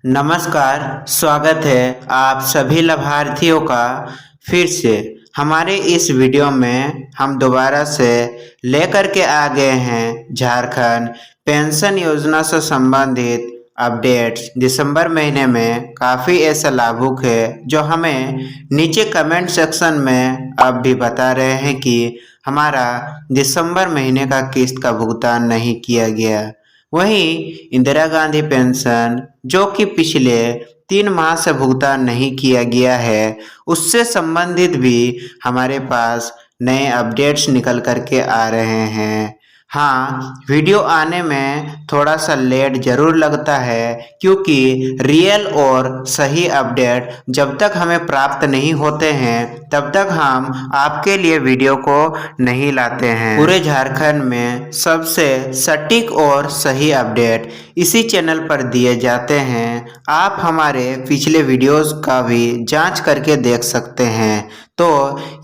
नमस्कार, स्वागत है आप सभी लाभार्थियों का फिर से हमारे इस वीडियो में हम दोबारा से लेकर के आ गए हैं झारखंड पेंशन योजना से संबंधित अपडेट्स। दिसंबर महीने में काफ़ी ऐसा लाभुक है जो हमें नीचे कमेंट सेक्शन में अब भी बता रहे हैं कि हमारा दिसंबर महीने का किस्त का भुगतान नहीं किया गया। वहीं इंदिरा गांधी पेंशन जो कि पिछले 3 माह से भुगतान नहीं किया गया है, उससे संबंधित भी हमारे पास नए अपडेट्स निकल करके आ रहे हैं। हाँ, वीडियो आने में थोड़ा सा लेट जरूर लगता है क्योंकि रियल और सही अपडेट जब तक हमें प्राप्त नहीं होते हैं तब तक हम आपके लिए वीडियो को नहीं लाते हैं। पूरे झारखंड में सबसे सटीक और सही अपडेट इसी चैनल पर दिए जाते हैं। आप हमारे पिछले वीडियोस का भी जांच करके देख सकते हैं। तो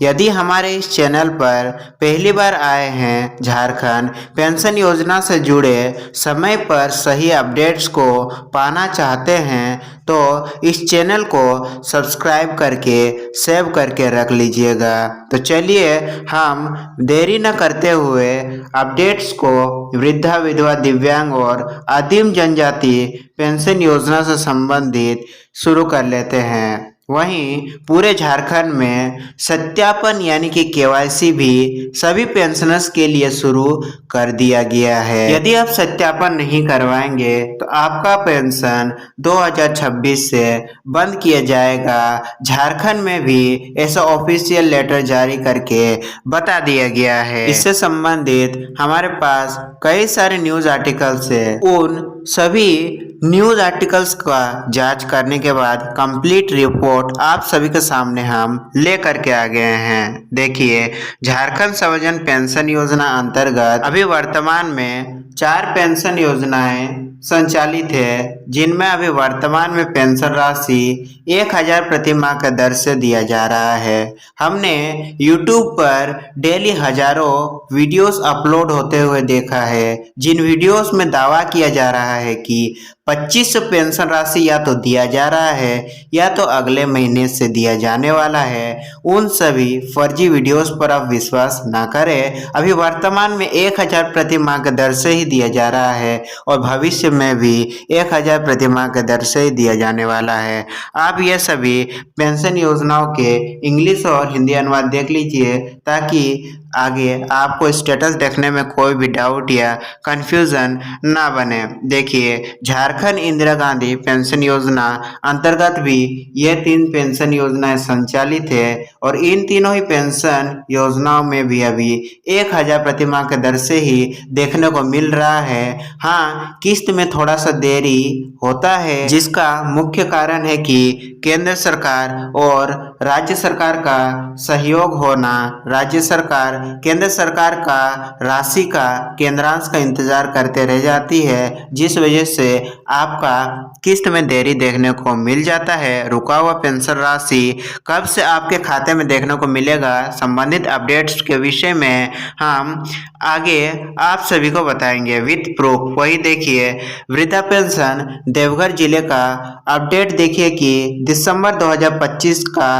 यदि हमारे इस चैनल पर पहली बार आए हैं, झारखंड पेंशन योजना से जुड़े समय पर सही अपडेट्स को पाना चाहते हैं तो इस चैनल को सब्सक्राइब करके सेव करके रख लीजिएगा। तो चलिए हम देरी न करते हुए अपडेट्स को वृद्धा, विधवा, दिव्यांग और आदिम जनजाति पेंशन योजना से संबंधित शुरू कर लेते हैं। वहीं पूरे झारखंड में सत्यापन यानी कि केवाईसी भी सभी पेंशनर्स के लिए शुरू कर दिया गया है। यदि आप सत्यापन नहीं करवाएंगे तो आपका पेंशन 2026 से बंद किया जाएगा। झारखंड में भी ऐसा ऑफिशियल लेटर जारी करके बता दिया गया है। इससे संबंधित हमारे पास कई सारे न्यूज आर्टिकल्स है। उन सभी न्यूज आर्टिकल्स का जांच करने के बाद कंप्लीट रिपोर्ट आप सभी के सामने हम लेकर के आ गए हैं। देखिए, झारखंड सर्वजन पेंशन योजना अंतर्गत अभी वर्तमान में 4 पेंशन योजनाएं संचालित है, जिनमें अभी वर्तमान में पेंशन राशि 1000 प्रति माह के दर से दिया जा रहा है। हमने YouTube पर डेली हजारों वीडियोस अपलोड होते हुए देखा है, जिन वीडियोस में दावा किया जा रहा है कि 2500 पेंशन राशि या तो दिया जा रहा है या तो अगले महीने से दिया जाने वाला है। उन सभी फर्जी वीडियोस पर आप विश्वास ना करें। अभी वर्तमान में 1000 प्रति माह के दर से ही दिया जा रहा है और भविष्य में भी 1000 प्रति माह के दर से ही दिया जाने वाला है। आप ये सभी पेंशन योजनाओं के इंग्लिश और हिंदी अनुवाद देख लीजिए ताकि आगे आपको स्टेटस देखने में कोई भी डाउट या कंफ्यूजन ना बने। देखिए, झारखंड इंदिरा गांधी पेंशन योजना अंतर्गत भी ये 3 पेंशन योजनाएं संचालित है और इन तीनों ही पेंशन योजनाओं में भी अभी 1000 प्रति माह के दर से ही देखने को मिल रहा है। हाँ, किस्त में थोड़ा सा देरी होता है, जिसका मुख्य कारण है कि केंद्र सरकार और राज्य सरकार का सहयोग होना। राज्य सरकार केंद्र सरकार का राशि का केंद्रांश का इंतजार करते रह जाती है, जिस वजह से आपका किस्त में देरी देखने को मिल जाता है। रुका हुआ पेंशन राशि कब से आपके खाते में देखने को मिलेगा, संबंधित अपडेट्स के विषय में हम आगे आप सभी को बताएंगे विथ प्रूफ। वही देखिए, वृद्धा पेंशन देवघर जिले का अपडेट देखिए कि दिसंबर 2025 का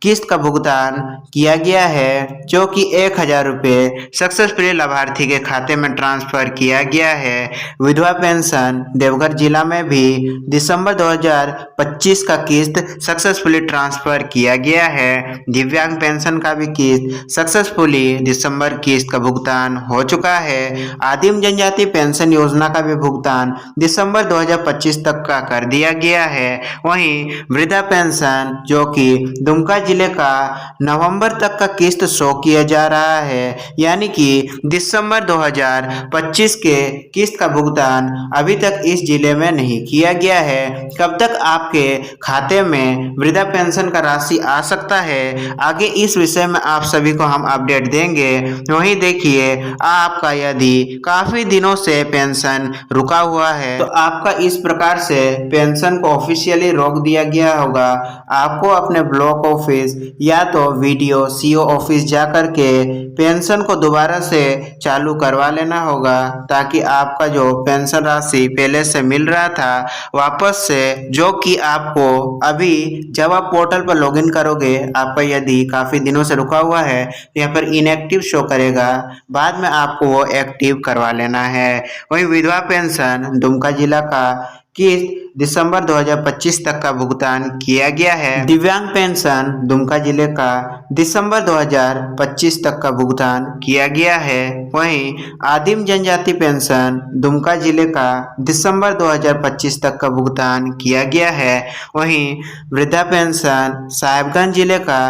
किस्त का भुगतान किया गया है, जो कि 1000 रुपये सक्सेसफुली लाभार्थी के खाते में ट्रांसफर किया गया है। विधवा पेंशन देवघर जिला में भी दिसंबर 2025 का किस्त सक्सेसफुली ट्रांसफर किया गया है। दिव्यांग पेंशन का भी किस्त सक्सेसफुली दिसंबर किस्त का भुगतान हो चुका है। आदिम जनजाति पेंशन योजना का भी भुगतान दिसंबर 2025 तक का कर दिया गया है। वहीं वृद्धा पेंशन जो कि दुमका जिले का नवंबर तक का किस्त शो किया जा रहा है, यानी कि दिसंबर 2025 के किस्त का भुगतान अभी तक इस जिले में नहीं किया गया है। कब तक आपके खाते में वृद्धा पेंशन का राशि आ सकता है, आगे इस विषय में आप सभी को हम अपडेट देंगे। वहीं देखिए, आपका यदि काफी दिनों से पेंशन रुका हुआ है तो आपका इस प्रकार से पेंशन को ऑफिशियली रोक दिया गया होगा। आपको अपने ब्लॉक ऑफिस या तो वीडियो सीओ ऑफिस जाकर के पेंशन को दोबारा से चालू करवा लेना होगा, ताकि आपका जो पेंशन राशि पहले से मिल रहा था वापस से, जो कि आपको अभी जब आप पोर्टल पर लॉगिन करोगे आपका यदि काफ़ी दिनों से रुका हुआ है तो यहाँ पर इनएक्टिव शो करेगा, बाद में आपको वो एक्टिव करवा लेना है। वहीं विधवा पेंशन दुमका जिला का किस्त दिसंबर 2025 तक का भुगतान किया गया है। दिव्यांग पेंशन दुमका जिले का दिसंबर 2025 तक का भुगतान किया गया है। वहीं आदिम जनजाति पेंशन दुमका जिले का दिसंबर 2025 तक का भुगतान किया गया है। वहीं वृद्धा पेंशन साहिबगंज जिले का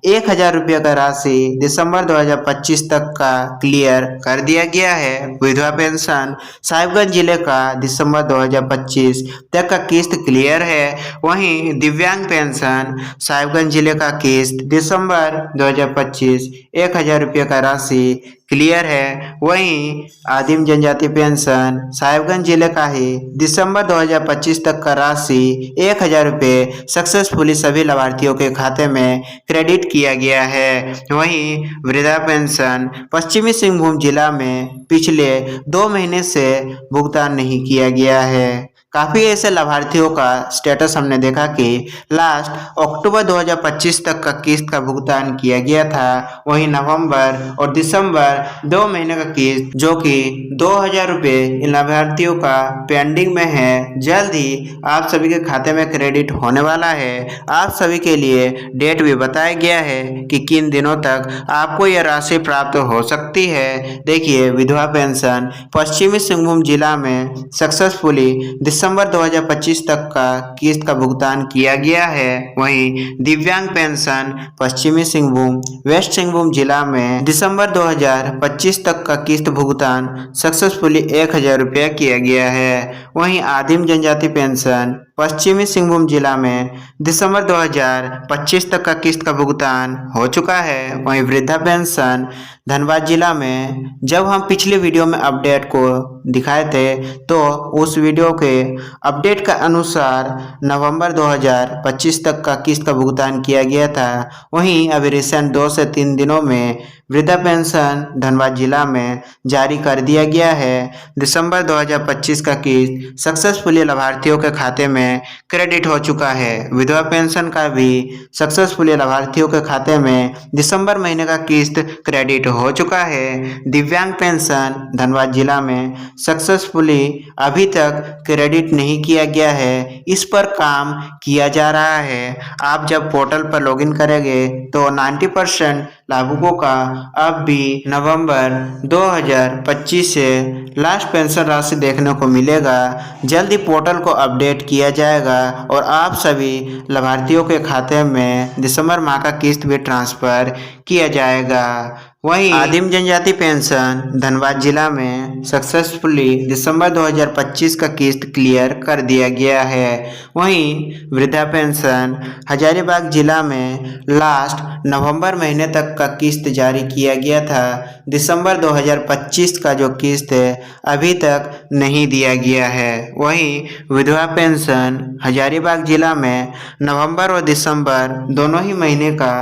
1000 रुपये का राशि दिसंबर 2025 तक का क्लियर कर दिया गया है। विधवा पेंशन साहिबगंज जिले का दिसंबर 2025 तक का किस्त क्लियर है। वहीं दिव्यांग पेंशन साहिबगंज जिले का किस्त दिसंबर 2025 1000 रुपये का राशि क्लियर है। वहीं आदिम जनजाति पेंशन साहिबगंज जिले का ही दिसंबर 2025 तक का राशि 1000 रुपये सक्सेसफुली सभी लाभार्थियों के खाते में क्रेडिट किया गया है। वहीं वृद्धा पेंशन पश्चिमी सिंहभूम जिला में पिछले 2 महीने से भुगतान नहीं किया गया है। काफ़ी ऐसे लाभार्थियों का स्टेटस हमने देखा कि लास्ट अक्टूबर 2025 तक का किस्त का भुगतान किया गया था। वहीं नवंबर और दिसंबर 2 महीने का किस्त जो कि 2000 रुपये इन लाभार्थियों का पेंडिंग में है, जल्द ही आप सभी के खाते में क्रेडिट होने वाला है। आप सभी के लिए डेट भी बताया गया है कि किन दिनों तक आपको यह राशि प्राप्त हो सकती है। देखिए, विधवा पेंशन पश्चिमी सिंहभूम जिला में सक्सेसफुली दिसंबर 2025 तक का किस्त का भुगतान किया गया है। वहीं दिव्यांग पेंशन पश्चिमी सिंहभूम वेस्ट सिंहभूम जिला में दिसंबर 2025 तक का किस्त भुगतान सक्सेसफुली 1000 रुपया किया गया है। वहीं आदिम जनजाति पेंशन पश्चिमी सिंहभूम जिला में दिसंबर 2025 तक का किस्त का भुगतान हो चुका है। वहीं वृद्धा पेंशन धनबाद जिला में जब हम पिछले वीडियो में अपडेट को दिखाए थे तो उस वीडियो के अपडेट का अनुसार नवंबर 2025 तक का किस्त का भुगतान किया गया था। वहीं अभी रिसेंट 2 से 3 दिनों में वृद्धा पेंशन धनबाद जिला में जारी कर दिया गया है। दिसंबर 2025 का किस्त सक्सेसफुली लाभार्थियों के खाते में क्रेडिट हो चुका है। विधवा पेंशन का भी सक्सेसफुली लाभार्थियों के खाते में दिसंबर महीने का किस्त क्रेडिट हो चुका है। दिव्यांग पेंशन धनबाद जिला में सक्सेसफुली अभी तक क्रेडिट नहीं किया गया है, इस पर काम किया जा रहा है। आप जब पोर्टल पर लॉगिन करेंगे तो 90% लाभुकों का अब भी नवंबर 2025 से लास्ट पेंशन राशि देखने को मिलेगा। जल्द ही पोर्टल को अपडेट किया जाएगा और आप सभी लाभार्थियों के खाते में दिसंबर माह का किस्त भी ट्रांसफर किया जाएगा। वहीं आदिम जनजाति पेंशन धनबाद जिला में सक्सेसफुली दिसंबर 2025 का किस्त क्लियर कर दिया गया है। वहीं वृद्धा पेंशन हजारीबाग जिला में लास्ट नवंबर महीने तक का किस्त जारी किया गया था। दिसंबर 2025 का जो किस्त है अभी तक नहीं दिया गया है। वहीं विधवा पेंशन हजारीबाग जिला में नवंबर और दिसंबर दोनों ही महीने का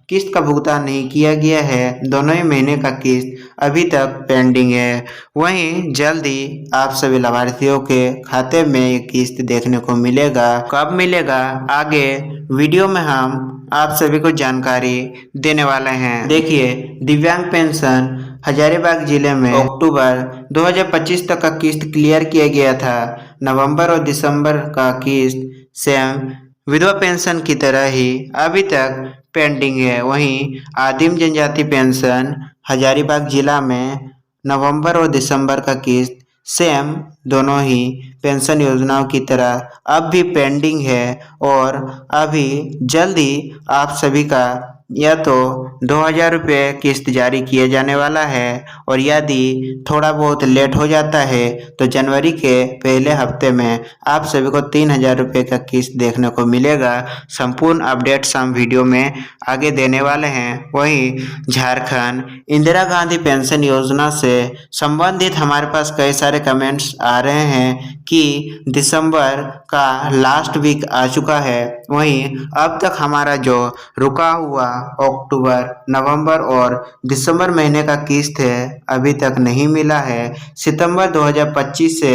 किस्त का भुगतान नहीं किया गया है। दोनों ही महीने का किस्त अभी तक पेंडिंग है। वहीं जल्द ही आप सभी लाभार्थियों के खाते में ये किस्त देखने को मिलेगा। कब मिलेगा आगे वीडियो में हम आप सभी को जानकारी देने वाले हैं। देखिए, दिव्यांग पेंशन हजारीबाग जिले में अक्टूबर 2025 तक का किस्त क्लियर किया गया था। नवंबर और दिसंबर का किस्त सेम विधवा पेंशन की तरह ही अभी तक पेंडिंग है। वहीं आदिम जनजाति पेंशन हजारीबाग जिला में नवंबर और दिसंबर का किस्त सेम दोनों ही पेंशन योजनाओं की तरह अब भी पेंडिंग है और अभी जल्द ही आप सभी का या तो 2000 रुपये किस्त जारी किया जाने वाला है और यदि थोड़ा बहुत लेट हो जाता है तो जनवरी के पहले हफ्ते में आप सभी को 3000 रुपये का किस्त देखने को मिलेगा। संपूर्ण अपडेट्स हम वीडियो में आगे देने वाले हैं। वहीं झारखंड इंदिरा गांधी पेंशन योजना से संबंधित हमारे पास कई सारे कमेंट्स आ रहे हैं कि दिसंबर का लास्ट वीक आ चुका है। वहीं अब तक हमारा जो रुका हुआ अक्टूबर, नवंबर और दिसंबर महीने का किस्त है अभी तक नहीं मिला है। सितंबर 2025 से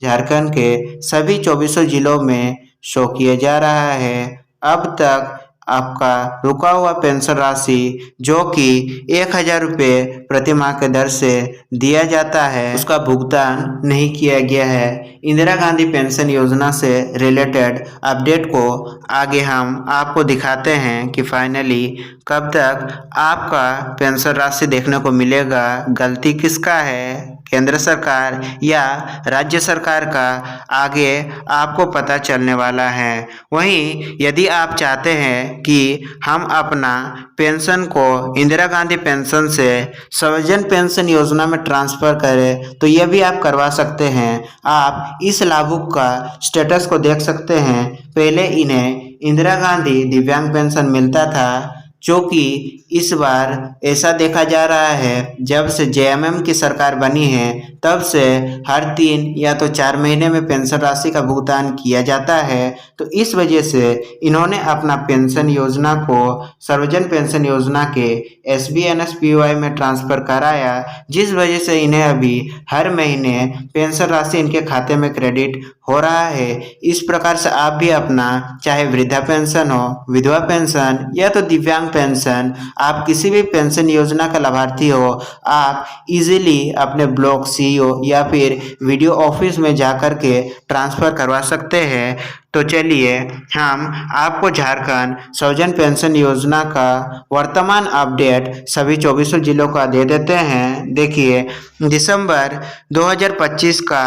झारखंड के सभी 24 जिलों में शो किया जा रहा है। अब तक आपका रुका हुआ पेंशन राशि जो कि 1,000 रुपये प्रति माह के दर से दिया जाता है उसका भुगतान नहीं किया गया है। इंदिरा गांधी पेंशन योजना से रिलेटेड अपडेट को आगे हम आपको दिखाते हैं कि फाइनली कब तक आपका पेंशन राशि देखने को मिलेगा। गलती किसका है, केंद्र सरकार या राज्य सरकार का, आगे आपको पता चलने वाला है। वहीं यदि आप चाहते हैं कि हम अपना पेंशन को इंदिरा गांधी पेंशन से सर्वजन पेंशन योजना में ट्रांसफ़र करें तो यह भी आप करवा सकते हैं। आप इस लाभुक का स्टेटस को देख सकते हैं। पहले इन्हें इंदिरा गांधी दिव्यांग पेंशन मिलता था, जो कि इस बार ऐसा देखा जा रहा है जब से जेएमएम की सरकार बनी है तब से हर 3 या तो 4 महीने में पेंशन राशि का भुगतान किया जाता है। तो इस वजह से इन्होंने अपना पेंशन योजना को सर्वजन पेंशन योजना के SBNSPY में ट्रांसफ़र कराया, जिस वजह से इन्हें अभी हर महीने पेंशन राशि इनके खाते में क्रेडिट हो रहा है। इस प्रकार से आप भी अपना चाहे वृद्धा पेंशन हो, विधवा पेंशन या तो दिव्यांग पेंशन, आप किसी भी पेंशन योजना का लाभार्थी हो, आप इजीली अपने ब्लॉक CEO या फिर वीडियो ऑफिस में जाकर के ट्रांसफ़र करवा सकते हैं। तो चलिए हम आपको झारखंड सर्वजन पेंशन योजना का वर्तमान अपडेट सभी 24 जिलों का दे देते हैं। देखिए, दिसंबर 2025 का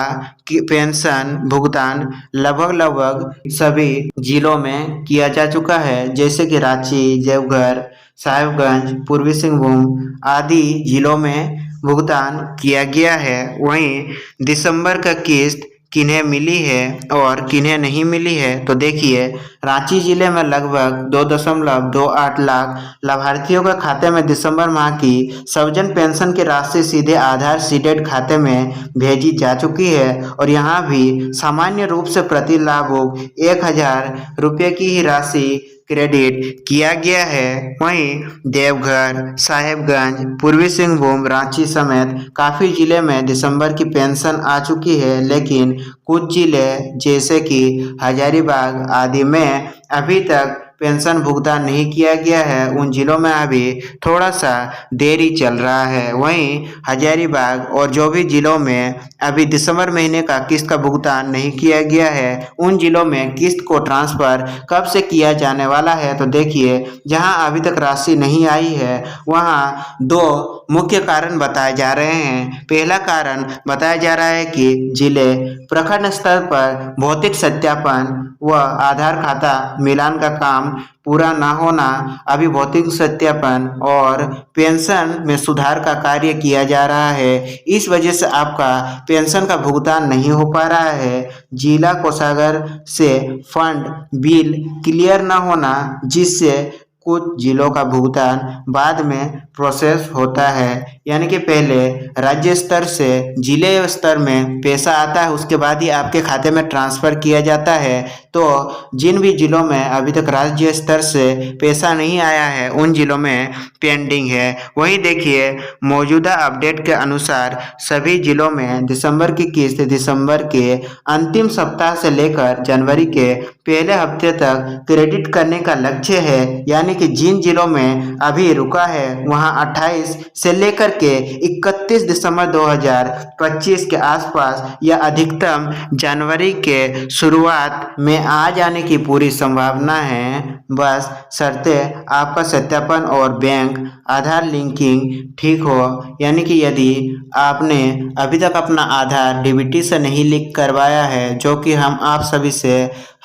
पेंशन भुगतान लगभग सभी जिलों में किया जा चुका है, जैसे कि रांची, देवघर, साहिबगंज, पूर्वी सिंहभूम आदि जिलों में भुगतान किया गया है। वहीं दिसंबर का किस्त किन्हें मिली है और किन्हें नहीं मिली है तो देखिए, रांची जिले में लगभग 2.28 लाख लाभार्थियों के खाते में दिसंबर माह की सर्वजन पेंशन की राशि सीधे आधार सीडेड खाते में भेजी जा चुकी है और यहाँ भी सामान्य रूप से प्रति लाभुक 1,000 रुपये की ही राशि क्रेडिट किया गया है। वहीं देवघर, साहिबगंज, पूर्वी सिंहभूम, रांची समेत काफ़ी जिले में दिसंबर की पेंशन आ चुकी है, लेकिन कुछ जिले जैसे कि हजारीबाग आदि में अभी तक पेंशन भुगतान नहीं किया गया है। उन जिलों में अभी थोड़ा सा देरी चल रहा है। वहीं हजारीबाग और जो भी जिलों में अभी दिसंबर महीने का किस्त का भुगतान नहीं किया गया है, उन जिलों में किस्त को ट्रांसफ़र कब से किया जाने वाला है तो देखिए, जहां अभी तक राशि नहीं आई है वहां 2 मुख्य कारण बताए जा रहे हैं। पहला कारण बताया जा रहा है कि जिले प्रखंड स्तर पर भौतिक सत्यापन व आधार खाता मिलान का काम पूरा ना होना, अभी भौतिक सत्यापन और पेंशन में सुधार का कार्य किया जा रहा है। इस वजह से आपका पेंशन का भुगतान नहीं हो पा रहा है। जिला कोषागार से फंड बिल क्लियर ना होना, जिससे कुछ जिलों का भुगतान बाद में प्रोसेस होता है, यानी कि पहले राज्य स्तर से जिले स्तर में पैसा आता है, उसके बाद ही आपके खाते में ट्रांसफ़र किया जाता है। तो जिन भी जिलों में अभी तक राज्य स्तर से पैसा नहीं आया है उन जिलों में पेंडिंग है। वहीं देखिए, मौजूदा अपडेट के अनुसार सभी जिलों में दिसंबर की किस्त दिसंबर के अंतिम सप्ताह से लेकर जनवरी के पहले हफ्ते तक क्रेडिट करने का लक्ष्य है, यानी कि जिन जिलों में अभी रुका है वहां 28 से लेकर के 31 दिसंबर 2025 के आसपास या अधिकतम जनवरी के शुरुआत में आ जाने की पूरी संभावना है। बस शर्तें आपका सत्यापन और बैंक आधार लिंकिंग ठीक हो, यानी कि यदि आपने अभी तक अपना आधार DBT से नहीं लिंक करवाया है, जो कि हम आप सभी से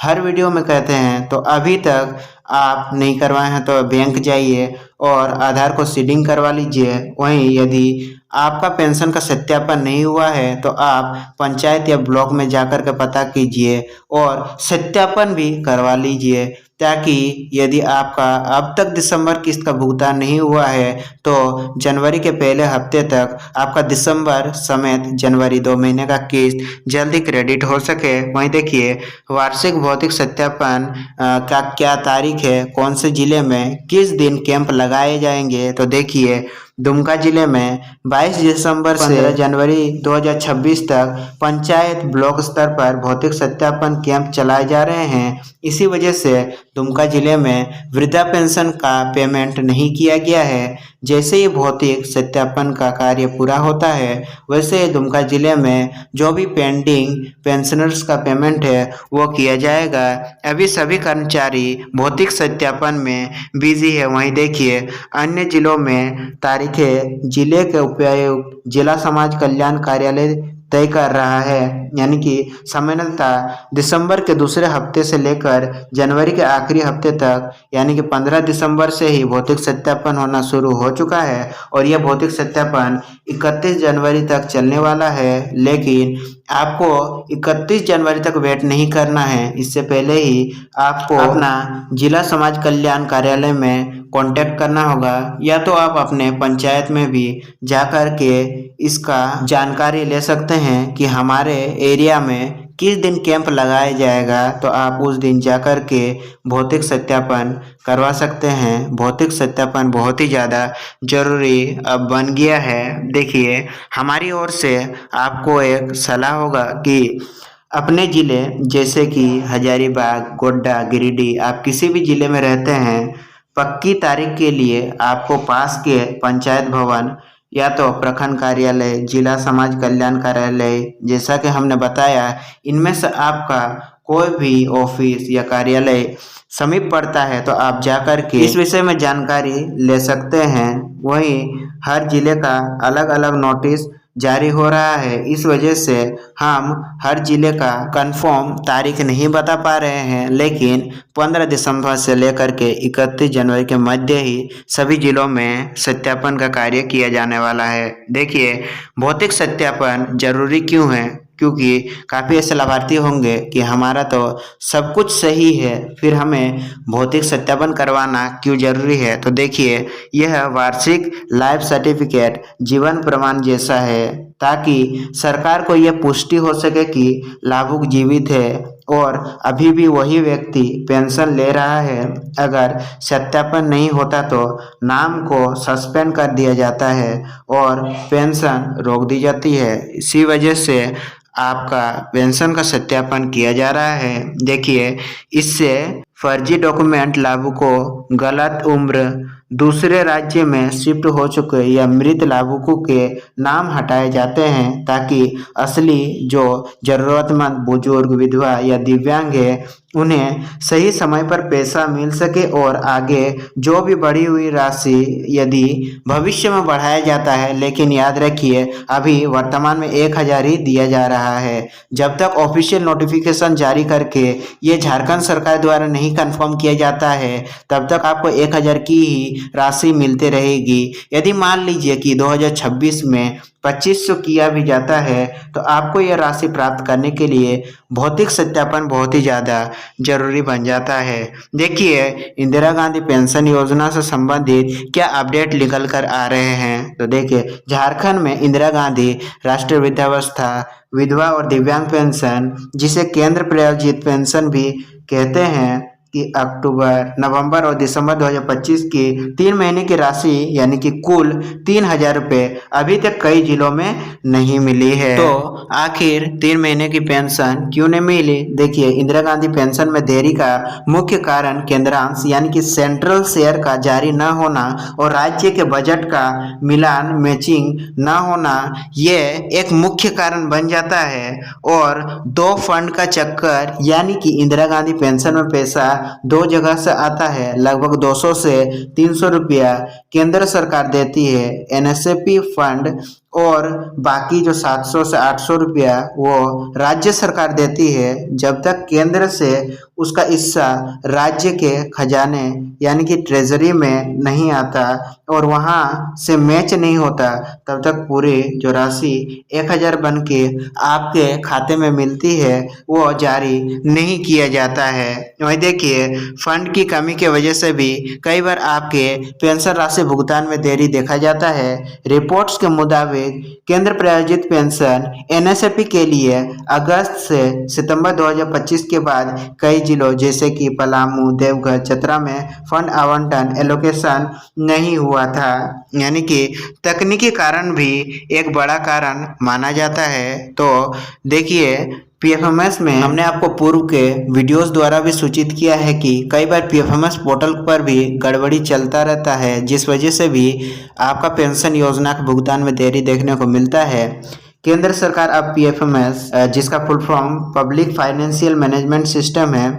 हर वीडियो में कहते हैं, तो अभी तक आप नहीं करवाए हैं तो बैंक जाइए और आधार को सीडिंग करवा लीजिए। वहीं यदि आपका पेंशन का सत्यापन नहीं हुआ है तो आप पंचायत या ब्लॉक में जाकर के पता कीजिए और सत्यापन भी करवा लीजिए। ताकि यदि आपका अब तक दिसंबर किस्त का भुगतान नहीं हुआ है तो जनवरी के पहले हफ्ते तक आपका दिसंबर समेत जनवरी 2 महीने का किस्त जल्दी क्रेडिट हो सके। वहीं देखिए वार्षिक भौतिक सत्यापन का क्या तारीख है, कौन से जिले में किस दिन कैंप लगाए जाएंगे। तो देखिए दुमका जिले में 22 दिसंबर से 15 जनवरी 2026 तक पंचायत ब्लॉक स्तर पर भौतिक सत्यापन कैंप चलाए जा रहे हैं। इसी वजह से दुमका जिले में वृद्धा पेंशन का पेमेंट नहीं किया गया है। जैसे ही भौतिक सत्यापन का कार्य पूरा होता है वैसे ही दुमका जिले में जो भी पेंडिंग पेंशनर्स का पेमेंट है वो किया जाएगा। अभी सभी कर्मचारी भौतिक सत्यापन में बिजी है। वहीं देखिए अन्य जिलों में तारीखें जिले के उपायुक्त जिला समाज कल्याण कार्यालय तय कर रहा है, यानी कि सामान्यतः दिसंबर के दूसरे हफ्ते से लेकर जनवरी के आखिरी हफ्ते तक यानी कि 15 दिसंबर से ही भौतिक सत्यापन होना शुरू हो चुका है और यह भौतिक सत्यापन 31 जनवरी तक चलने वाला है। लेकिन आपको 31 जनवरी तक वेट नहीं करना है, इससे पहले ही आपको अपना जिला समाज कल्याण कार्यालय में कांटेक्ट करना होगा या तो आप अपने पंचायत में भी जा कर के इसका जानकारी ले सकते हैं कि हमारे एरिया में किस दिन कैंप लगाया जाएगा। तो आप उस दिन जा कर के भौतिक सत्यापन करवा सकते हैं। भौतिक सत्यापन बहुत ही ज़्यादा ज़रूरी अब बन गया है। देखिए हमारी ओर से आपको एक सलाह होगा कि अपने ज़िले जैसे कि हजारीबाग, गोड्डा, गिरिडीह, आप किसी भी ज़िले में रहते हैं, पक्की तारीख के लिए आपको पास के पंचायत भवन या तो प्रखंड कार्यालय, जिला समाज कल्याण कार्यालय, जैसा कि हमने बताया इनमें से आपका कोई भी ऑफिस या कार्यालय समीप पड़ता है तो आप जाकर के इस विषय में जानकारी ले सकते हैं। वहीं हर जिले का अलग अलग नोटिस जारी हो रहा है, इस वजह से हम हर जिले का कंफर्म तारीख नहीं बता पा रहे हैं, लेकिन 15 दिसंबर से लेकर के 31 जनवरी के मध्य ही सभी जिलों में सत्यापन का कार्य किया जाने वाला है। देखिए भौतिक सत्यापन जरूरी क्यों है, क्योंकि काफ़ी ऐसे लाभार्थी होंगे कि हमारा तो सब कुछ सही है फिर हमें भौतिक सत्यापन करवाना क्यों जरूरी है। तो देखिए यह वार्षिक लाइफ सर्टिफिकेट जीवन प्रमाण जैसा है, ताकि सरकार को यह पुष्टि हो सके कि लाभुक जीवित है और अभी भी वही व्यक्ति पेंशन ले रहा है। अगर सत्यापन नहीं होता तो नाम को सस्पेंड कर दिया जाता है और पेंशन रोक दी जाती है। इसी वजह से आपका पेंशन का सत्यापन किया जा रहा है। देखिए इससे फर्जी डॉक्यूमेंट लाभुकों, गलत उम्र, दूसरे राज्य में शिफ्ट हो चुके या मृत लाभुकों के नाम हटाए जाते हैं, ताकि असली जो जरूरतमंद बुजुर्ग, विधवा या दिव्यांग है उन्हें सही समय पर पैसा मिल सके और आगे जो भी बढ़ी हुई राशि यदि भविष्य में बढ़ाया जाता है, लेकिन याद रखिए अभी वर्तमान में 1000 ही दिया जा रहा है। जब तक ऑफिशियल नोटिफिकेशन जारी करके ये झारखंड सरकार द्वारा नहीं कंफर्म किया जाता है तब तक आपको 1000 की ही राशि मिलते रहेगी। यदि मान लीजिए कि 2026 में 2500 किया भी जाता है तो आपको यह राशि प्राप्त करने के लिए भौतिक सत्यापन बहुत ही ज़्यादा जरूरी बन जाता है। देखिए इंदिरा गांधी पेंशन योजना से संबंधित क्या अपडेट निकल कर आ रहे हैं। तो देखिए झारखंड में इंदिरा गांधी राष्ट्रीय वृद्धावस्था, विधवा और दिव्यांग पेंशन, जिसे केंद्र प्रायोजित पेंशन भी कहते हैं, कि अक्टूबर, नवंबर और दिसंबर 2025 की 3 महीने की राशि यानी कि कुल 3000 रुपये अभी तक कई जिलों में नहीं मिली है। तो आखिर 3 महीने की पेंशन क्यों नहीं मिली? देखिए इंदिरा गांधी पेंशन में देरी का मुख्य कारण केंद्रांश यानी कि सेंट्रल शेयर का जारी न होना और राज्य के बजट का मिलान मैचिंग न होना, ये एक मुख्य कारण बन जाता है। और 2 फंड का चक्कर, यानी कि इंदिरा गांधी पेंशन में पैसा 2 जगह से आता है। लगभग 200 से 300 रुपया केंद्र सरकार देती है, NSAP फंड, और बाकी जो 700 से 800 रुपया वो राज्य सरकार देती है जब तक केंद्र से उसका हिस्सा राज्य के खजाने यानी कि ट्रेजरी में नहीं आता और वहाँ से मैच नहीं होता, तब तक पूरी जो राशि 1000 बन के आपके खाते में मिलती है वो जारी नहीं किया जाता है। वही देखिए, फंड की कमी की वजह से भी कई बार आपके पेंशन राशि भुगतान में देरी देखा जाता है। रिपोर्ट्स के मुताबिक केंद्र प्रायोजित पेंशन एनएसएपी के लिए अगस्त से सितंबर 2025 के बाद कई जिलों जैसे कि पलामू, देवघर, चतरा में फंड आवंटन एलोकेशन नहीं हुआ था, यानी कि तकनीकी कारण भी एक बड़ा कारण माना जाता है। तो देखिए, पीएफएमएस में हमने आपको पूर्व के वीडियोस द्वारा भी सूचित किया है कि कई बार पीएफएमएस पोर्टल पर भी गड़बड़ी चलता रहता है, जिस वजह से भी आपका पेंशन योजना के भुगतान में देरी देखने को मिलता है। केंद्र सरकार अब पीएफएमएस, जिसका full form public financial management system है,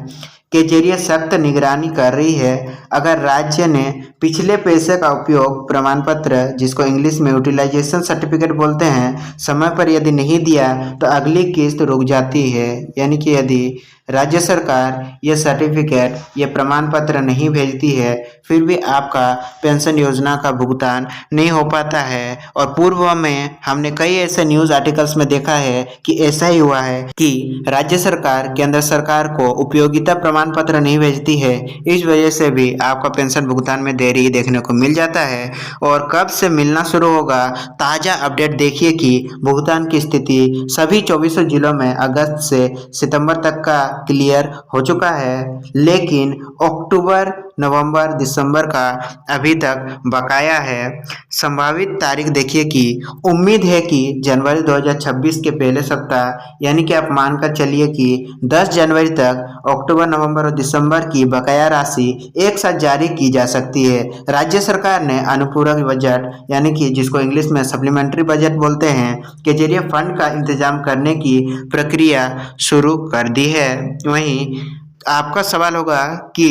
के जरिए सख्त निगरानी कर रही है। अगर राज्य ने पिछले पैसे का उपयोग प्रमाण पत्र, जिसको इंग्लिश में यूटिलाइजेशन सर्टिफिकेट बोलते हैं, समय पर यदि नहीं दिया तो अगली किस्त रुक जाती है। यानी कि यदि राज्य सरकार ये सर्टिफिकेट, ये प्रमाण पत्र नहीं भेजती है, फिर भी आपका पेंशन योजना का भुगतान नहीं हो पाता है। और पूर्व में हमने कई ऐसे न्यूज़ आर्टिकल्स में देखा है कि ऐसा ही हुआ है कि राज्य सरकार केंद्र सरकार को उपयोगिता प्रमाण पत्र नहीं भेजती है, इस वजह से भी आपका पेंशन भुगतान में देरी देखने को मिल जाता है। और कब से मिलना शुरू होगा, ताज़ा अपडेट देखिए कि भुगतान की स्थिति सभी 24 जिलों में अगस्त से सितंबर तक का क्लियर हो चुका है, लेकिन अक्टूबर, नवंबर, दिसंबर का अभी तक बकाया है। संभावित तारीख देखिए कि उम्मीद है कि जनवरी 2026 के पहले सप्ताह, यानी कि आप मानकर चलिए कि 10 जनवरी तक अक्टूबर, नवंबर और दिसंबर की बकाया राशि एक साथ जारी की जा सकती है। राज्य सरकार ने अनुपूरक बजट, यानी कि जिसको इंग्लिश में सप्लीमेंट्री बजट बोलते हैं, के जरिए फंड का इंतजाम करने की प्रक्रिया शुरू कर दी है। वहीं आपका सवाल होगा कि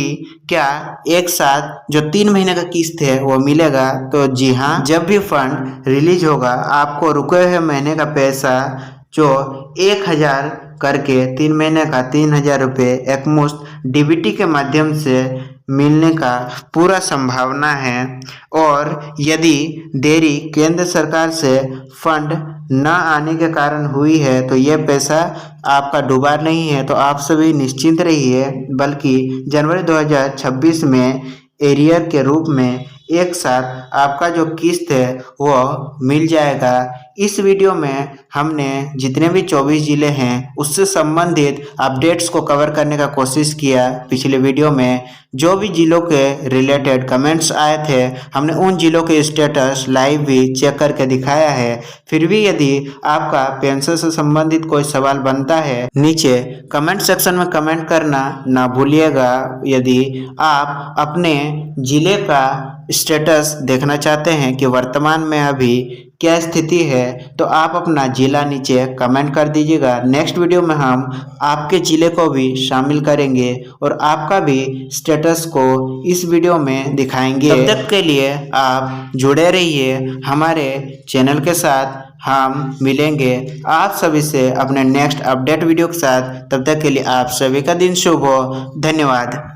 क्या एक साथ जो 3 महीने का किस्त है वो मिलेगा? तो जी हाँ, जब भी फंड रिलीज होगा आपको रुके हुए महीने का पैसा जो 1000 करके 3 महीने का 3000 रुपये एकमुश्त डीबीटी के माध्यम से मिलने का पूरा संभावना है। और यदि देरी केंद्र सरकार से फंड न आने के कारण हुई है तो ये पैसा आपका डूबा नहीं है, तो आप सभी निश्चिंत रहिए, बल्कि जनवरी 2026 में एरियर के रूप में एक साथ आपका जो किस्त है वो मिल जाएगा। इस वीडियो में हमने जितने भी 24 ज़िले हैं उससे संबंधित अपडेट्स को कवर करने का कोशिश किया। पिछले वीडियो में जो भी ज़िलों के रिलेटेड कमेंट्स आए थे, हमने उन ज़िलों के स्टेटस लाइव भी चेक करके दिखाया है। फिर भी यदि आपका पेंशन से संबंधित कोई सवाल बनता है, नीचे कमेंट सेक्शन में कमेंट करना ना भूलिएगा। यदि आप अपने ज़िले का स्टेटस देखना चाहते हैं कि वर्तमान में अभी क्या स्थिति है, तो आप अपना ज़िला नीचे कमेंट कर दीजिएगा। नेक्स्ट वीडियो में हम आपके ज़िले को भी शामिल करेंगे और आपका भी स्टेटस को इस वीडियो में दिखाएंगे। तब तक के लिए आप जुड़े रहिए हमारे चैनल के साथ। हम मिलेंगे आप सभी से अपने नेक्स्ट अपडेट वीडियो के साथ। तब तक के लिए आप सभी का दिन शुभ हो। धन्यवाद।